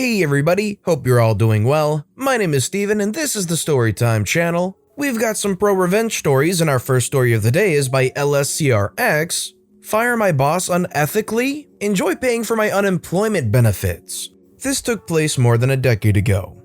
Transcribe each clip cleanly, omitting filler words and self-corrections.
Hey everybody, hope you're all doing well. My name is Steven and this is the Storytime channel. We've got some pro-revenge stories and our first story of the day is by LS-CRX. Fire my boss unethically? Enjoy paying for my unemployment benefits. This took place more than a decade ago.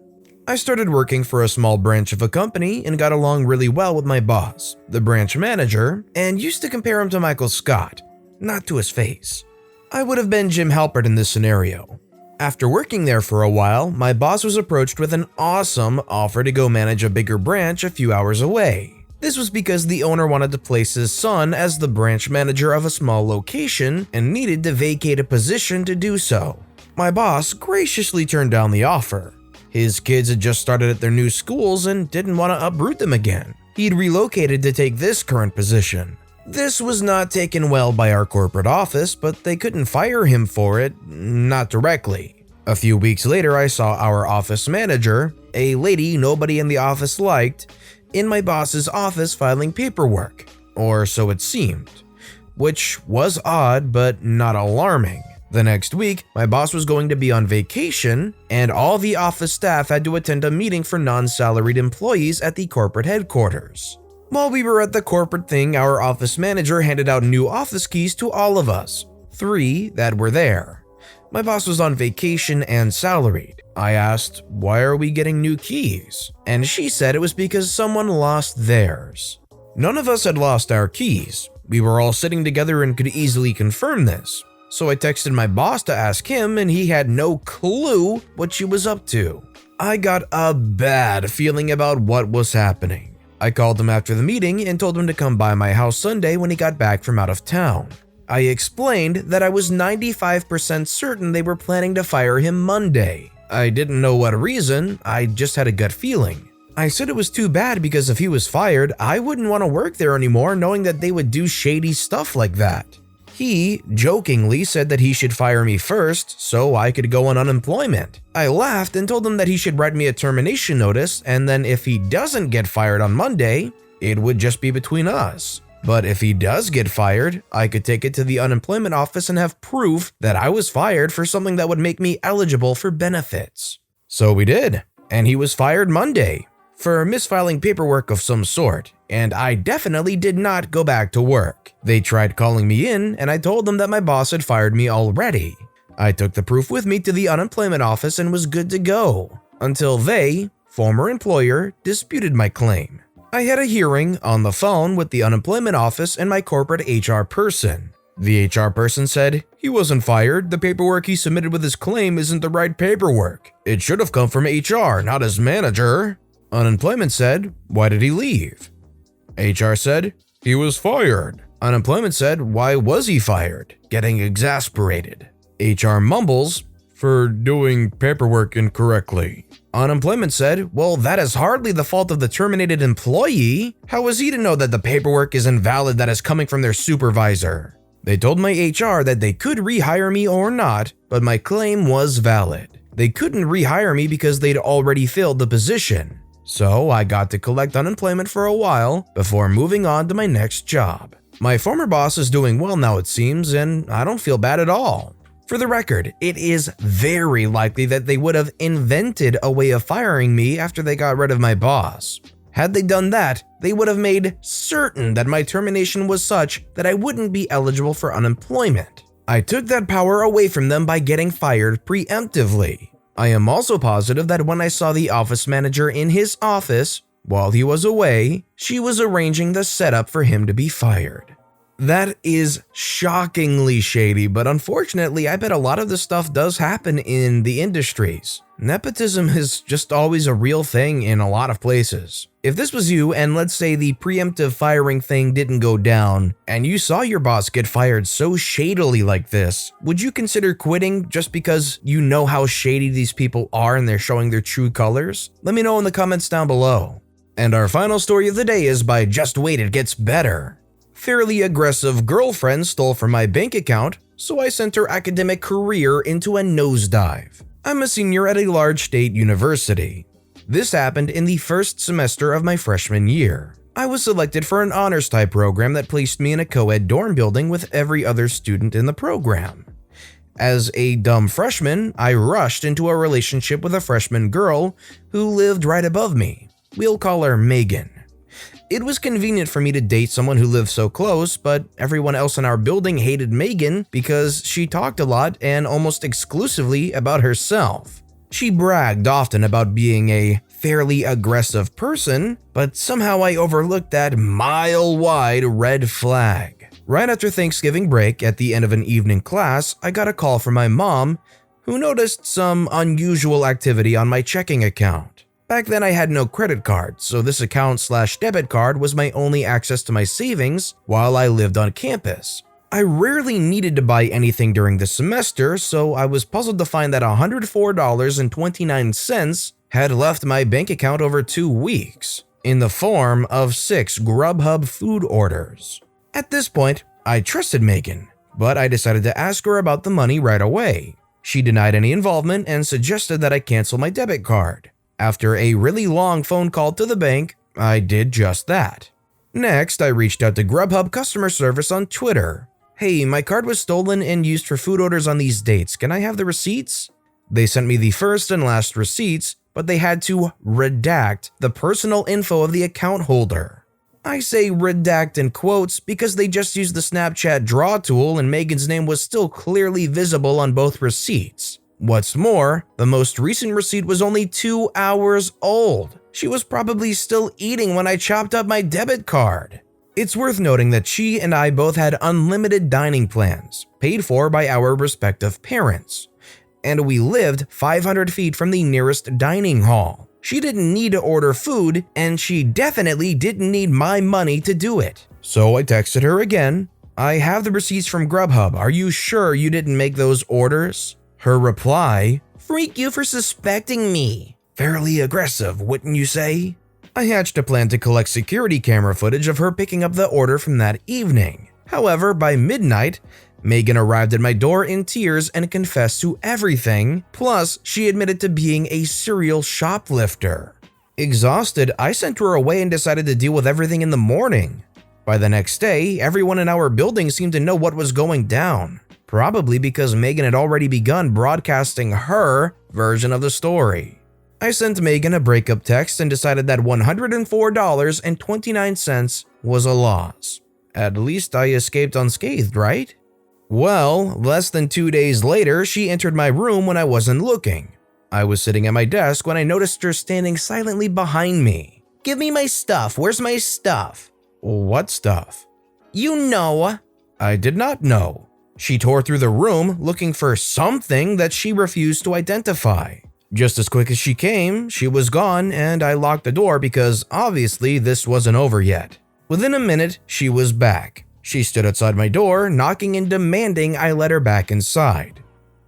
I started working for a small branch of a company and got along really well with my boss, the branch manager, and used to compare him to Michael Scott, not to his face. I would have been Jim Halpert in this scenario. After working there for a while, my boss was approached with an awesome offer to go manage a bigger branch a few hours away. This was because the owner wanted to place his son as the branch manager of a small location and needed to vacate a position to do so. My boss graciously turned down the offer. His kids had just started at their new schools and didn't want to uproot them again. He'd relocated to take this current position. This was not taken well by our corporate office, but they couldn't fire him for it, not directly. A few weeks later, I saw our office manager, a lady nobody in the office liked, in my boss's office filing paperwork, or so it seemed, which was odd but not alarming. The next week, my boss was going to be on vacation, and all the office staff had to attend a meeting for non-salaried employees at the corporate headquarters. While we were at the corporate thing, our office manager handed out new office keys to all of us, 3 that were there. My boss was on vacation and salaried. I asked, why are we getting new keys? And she said it was because someone lost theirs. None of us had lost our keys. We were all sitting together and could easily confirm this. So I texted my boss to ask him and he had no clue what she was up to. I got a bad feeling about what was happening. I called him after the meeting and told him to come by my house Sunday when he got back from out of town. I explained that I was 95% certain they were planning to fire him Monday. I didn't know what reason, I just had a gut feeling. I said it was too bad because if he was fired, I wouldn't want to work there anymore knowing that they would do shady stuff like that. He jokingly said that he should fire me first so I could go on unemployment. I laughed and told him that he should write me a termination notice and then if he doesn't get fired on Monday, it would just be between us. But if he does get fired, I could take it to the unemployment office and have proof that I was fired for something that would make me eligible for benefits. So we did, and he was fired Monday for misfiling paperwork of some sort, and I definitely did not go back to work. They tried calling me in, and I told them that my boss had fired me already. I took the proof with me to the unemployment office and was good to go, until they, former employer, disputed my claim. I had a hearing on the phone with the unemployment office and my corporate HR person. The HR person said, he wasn't fired, the paperwork he submitted with his claim isn't the right paperwork. It should have come from HR, not his manager. Unemployment said, why did he leave? HR said, he was fired. Unemployment said, why was he fired? Getting exasperated. HR mumbles, for doing paperwork incorrectly. Unemployment said, well, that is hardly the fault of the terminated employee. How is he to know that the paperwork is invalid that is coming from their supervisor? They told my HR that they could rehire me or not, but my claim was valid. They couldn't rehire me because they'd already filled the position. So I got to collect unemployment for a while before moving on to my next job. My former boss is doing well now it seems, and I don't feel bad at all. For the record, it is very likely that they would have invented a way of firing me after they got rid of my boss. Had they done that, they would have made certain that my termination was such that I wouldn't be eligible for unemployment. I took that power away from them by getting fired preemptively. I am also positive that when I saw the office manager in his office while he was away, she was arranging the setup for him to be fired. That is shockingly shady, but unfortunately, I bet a lot of this stuff does happen in the industries. Nepotism is just always a real thing in a lot of places. If this was you and let's say the preemptive firing thing didn't go down and you saw your boss get fired so shadily like this, would you consider quitting just because you know how shady these people are and they're showing their true colors? Let me know in the comments down below. And our final story of the day is by justwaititgetsbetter. Fairly aggressive girlfriend stole from my bank account, so I sent her academic career into a nosedive. I'm a senior at a large state university. This happened in the first semester of my freshman year. I was selected for an honors type program that placed me in a co-ed dorm building with every other student in the program. As a dumb freshman, I rushed into a relationship with a freshman girl who lived right above me. We'll call her Megan. It was convenient for me to date someone who lived so close, but everyone else in our building hated Megan because she talked a lot and almost exclusively about herself. She bragged often about being a fairly aggressive person, but somehow I overlooked that mile-wide red flag. Right after Thanksgiving break, at the end of an evening class, I got a call from my mom, who noticed some unusual activity on my checking account. Back then I had no credit card, so this account/debit card was my only access to my savings while I lived on campus. I rarely needed to buy anything during the semester, so I was puzzled to find that $104.29 had left my bank account over 2 weeks, in the form of 6 Grubhub food orders. At this point, I trusted Megan, but I decided to ask her about the money right away. She denied any involvement and suggested that I cancel my debit card. After a really long phone call to the bank, I did just that. Next, I reached out to Grubhub customer service on Twitter. "Hey, my card was stolen and used for food orders on these dates. Can I have the receipts?" They sent me the first and last receipts, but they had to redact the personal info of the account holder. I say redact in quotes because they just used the Snapchat draw tool and Megan's name was still clearly visible on both receipts. What's more, the most recent receipt was only 2 hours old. She was probably still eating when I chopped up my debit card. It's worth noting that she and I both had unlimited dining plans, paid for by our respective parents, and we lived 500 feet from the nearest dining hall. She didn't need to order food, and she definitely didn't need my money to do it. So I texted her again. "I have the receipts from Grubhub. Are you sure you didn't make those orders?" Her reply, "Freak you for suspecting me. Fairly aggressive, wouldn't you say?" I hatched a plan to collect security camera footage of her picking up the order from that evening. However, by midnight, Megan arrived at my door in tears and confessed to everything, plus she admitted to being a serial shoplifter. Exhausted, I sent her away and decided to deal with everything in the morning. By the next day, everyone in our building seemed to know what was going down, probably because Megan had already begun broadcasting her version of the story. I sent Megan a breakup text and decided that $104.29 was a loss. At least I escaped unscathed, right? Well, less than 2 days later, she entered my room when I wasn't looking. I was sitting at my desk when I noticed her standing silently behind me. "Give me my stuff. Where's my stuff?" "What stuff?" "You know." I did not know. She tore through the room looking for something that she refused to identify. Just as quick as she came, she was gone, and I locked the door because obviously this wasn't over yet. Within a minute, she was back. She stood outside my door, knocking and demanding I let her back inside.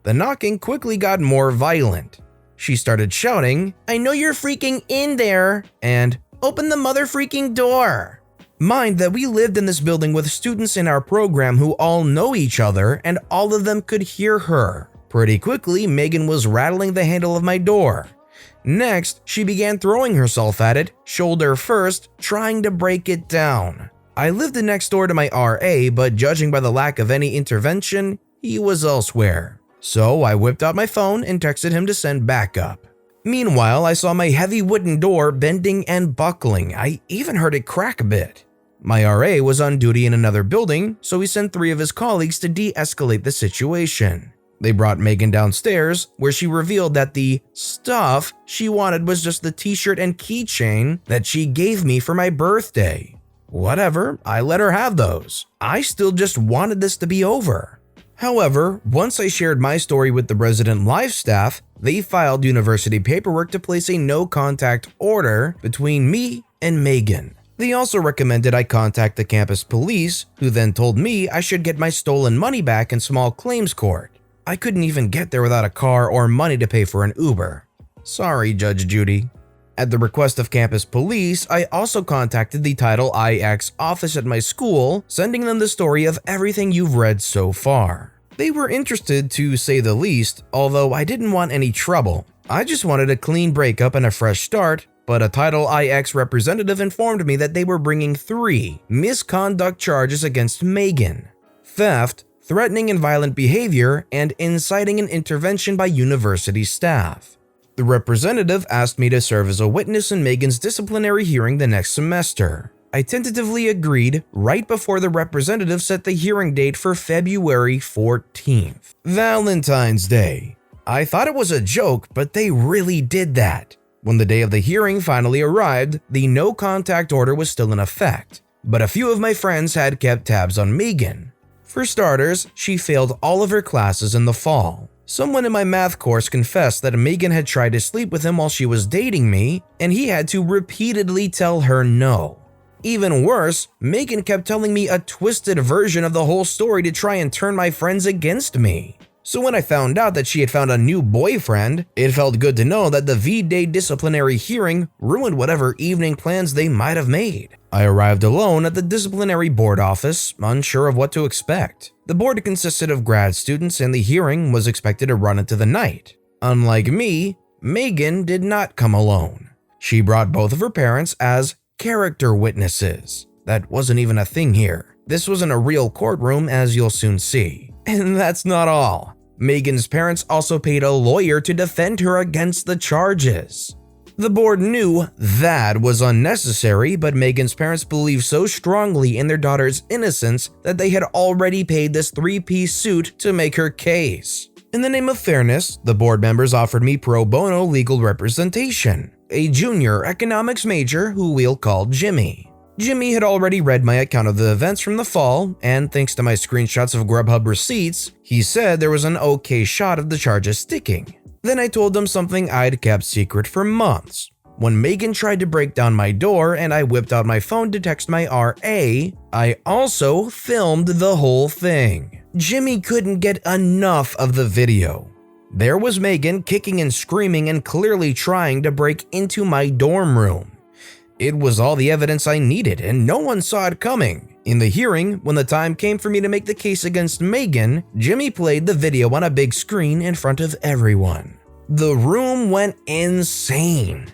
The knocking quickly got more violent. She started shouting, "I know you're freaking in there," and "Open the mother freaking door." Mind that we lived in this building with students in our program who all know each other, and all of them could hear her. Pretty quickly, Megan was rattling the handle of my door. Next, she began throwing herself at it, shoulder first, trying to break it down. I lived next door to my RA, but judging by the lack of any intervention, he was elsewhere. So I whipped out my phone and texted him to send backup. Meanwhile, I saw my heavy wooden door bending and buckling. I even heard it crack a bit. My RA was on duty in another building, so he sent 3 of his colleagues to de-escalate the situation. They brought Megan downstairs, where she revealed that the stuff she wanted was just the t-shirt and keychain that she gave me for my birthday. Whatever, I let her have those. I still just wanted this to be over. However, once I shared my story with the resident life staff, they filed university paperwork to place a no-contact order between me and Megan. They also recommended I contact the campus police, who then told me I should get my stolen money back in small claims court. I couldn't even get there without a car or money to pay for an Uber. Sorry, Judge Judy. At the request of campus police, I also contacted the Title IX office at my school, sending them the story of everything you've read so far. They were interested, to say the least, although I didn't want any trouble. I just wanted a clean breakup and a fresh start, but a Title IX representative informed me that they were bringing 3 misconduct charges against Megan: theft, threatening and violent behavior, and inciting an intervention by university staff. The representative asked me to serve as a witness in Megan's disciplinary hearing the next semester. I tentatively agreed right before the representative set the hearing date for February 14th. Valentine's Day. I thought it was a joke, but they really did that. When the day of the hearing finally arrived, the no-contact order was still in effect, but a few of my friends had kept tabs on Megan. For starters, she failed all of her classes in the fall. Someone in my math course confessed that Megan had tried to sleep with him while she was dating me, and he had to repeatedly tell her no. Even worse, Megan kept telling me a twisted version of the whole story to try and turn my friends against me. So when I found out that she had found a new boyfriend, it felt good to know that the V-Day disciplinary hearing ruined whatever evening plans they might have made. I arrived alone at the disciplinary board office, unsure of what to expect. The board consisted of grad students and the hearing was expected to run into the night. Unlike me, Megan did not come alone. She brought both of her parents as character witnesses. That wasn't even a thing here. This wasn't a real courtroom, as you'll soon see. And that's not all. Megan's parents also paid a lawyer to defend her against the charges. The board knew that was unnecessary, but Megan's parents believed so strongly in their daughter's innocence that they had already paid this three-piece suit to make her case. In the name of fairness, the board members offered me pro bono legal representation, a junior economics major who we'll call Jimmy. Jimmy had already read my account of the events from the fall, and thanks to my screenshots of Grubhub receipts, he said there was an okay shot of the charges sticking. Then I told him something I'd kept secret for months. When Megan tried to break down my door and I whipped out my phone to text my RA, I also filmed the whole thing. Jimmy couldn't get enough of the video. There was Megan kicking and screaming and clearly trying to break into my dorm room. It was all the evidence I needed and no one saw it coming. In the hearing, when the time came for me to make the case against Megan, Jimmy played the video on a big screen in front of everyone. The room went insane.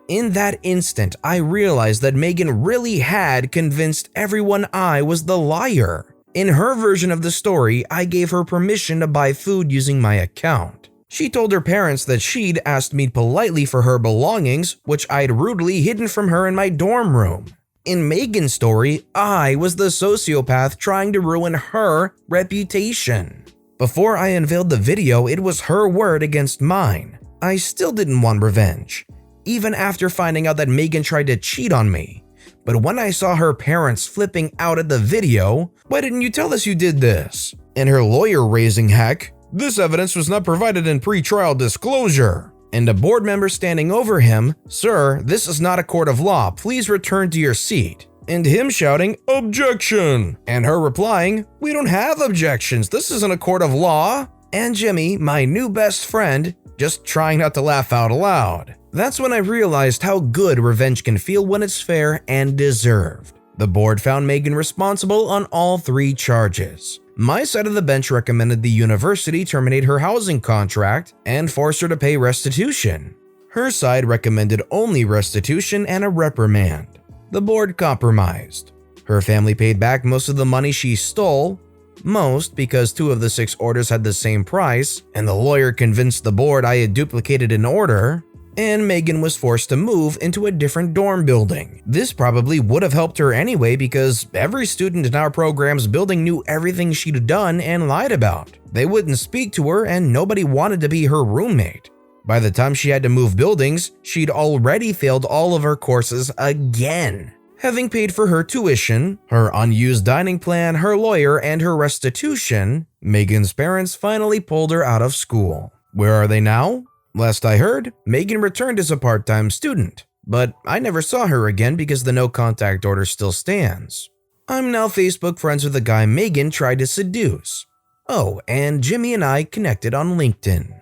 In that instant, I realized that Megan really had convinced everyone I was the liar. In her version of the story, I gave her permission to buy food using my account. She told her parents that she'd asked me politely for her belongings, which I'd rudely hidden from her in my dorm room. In Megan's story, I was the sociopath trying to ruin her reputation. Before I unveiled the video, it was her word against mine. I still didn't want revenge, even after finding out that Megan tried to cheat on me. But when I saw her parents flipping out at the video, "Why didn't you tell us you did this?" And her lawyer raising heck, "This evidence was not provided in pre-trial disclosure." And a board member standing over him, "Sir, this is not a court of law, please return to your seat." And him shouting, "Objection!" And her replying, "We don't have objections, this isn't a court of law." And Jimmy, my new best friend, just trying not to laugh out loud. That's when I realized how good revenge can feel when it's fair and deserved. The board found Megan responsible on all 3 charges. My side of the bench recommended the university terminate her housing contract and force her to pay restitution. Her side recommended only restitution and a reprimand. The board compromised. Her family paid back most of the money she stole, most because 2 of the 6 orders had the same price, and the lawyer convinced the board I had duplicated an order, and Megan was forced to move into a different dorm building. This probably would have helped her anyway because every student in our program's building knew everything she'd done and lied about. They wouldn't speak to her and nobody wanted to be her roommate. By the time she had to move buildings, she'd already failed all of her courses again. Having paid for her tuition, her unused dining plan, her lawyer, and her restitution, Megan's parents finally pulled her out of school. Where are they now? Last I heard, Megan returned as a part-time student, but I never saw her again because the no-contact order still stands. I'm now Facebook friends with a guy Megan tried to seduce. Oh, and Jimmy and I connected on LinkedIn.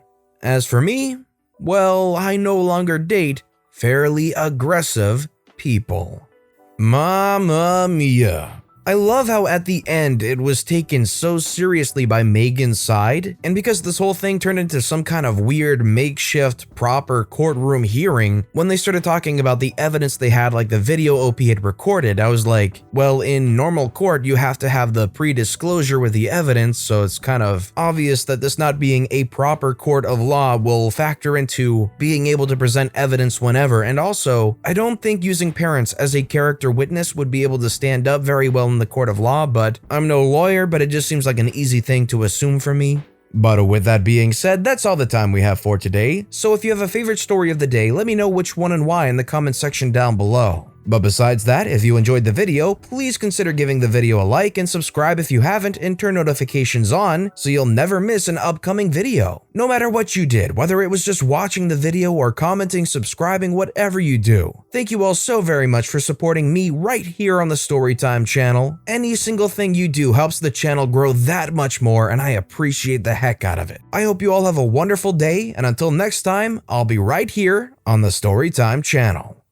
As for me, well, I no longer date fairly aggressive people. Mamma mia. I love how at the end it was taken so seriously by Megan's side, and because this whole thing turned into some kind of weird makeshift proper courtroom hearing, when they started talking about the evidence they had, like the video OP had recorded, I was like, well, in normal court you have to have the pre-disclosure with the evidence, so it's kind of obvious that this not being a proper court of law will factor into being able to present evidence whenever. And also, I don't think using parents as a character witness would be able to stand up very well in the court of law, but I'm no lawyer, but it just seems like an easy thing to assume for me. But with that being said, that's all the time we have for today, so if you have a favorite story of the day, let me know which one and why in the comment section down below. But besides that, if you enjoyed the video, please consider giving the video a like and subscribe if you haven't, and turn notifications on so you'll never miss an upcoming video. No matter what you did, whether it was just watching the video or commenting, subscribing, whatever you do. Thank you all so very much for supporting me right here on the Storytime channel. Any single thing you do helps the channel grow that much more, and I appreciate the heck out of it. I hope you all have a wonderful day, and until next time, I'll be right here on the Storytime channel.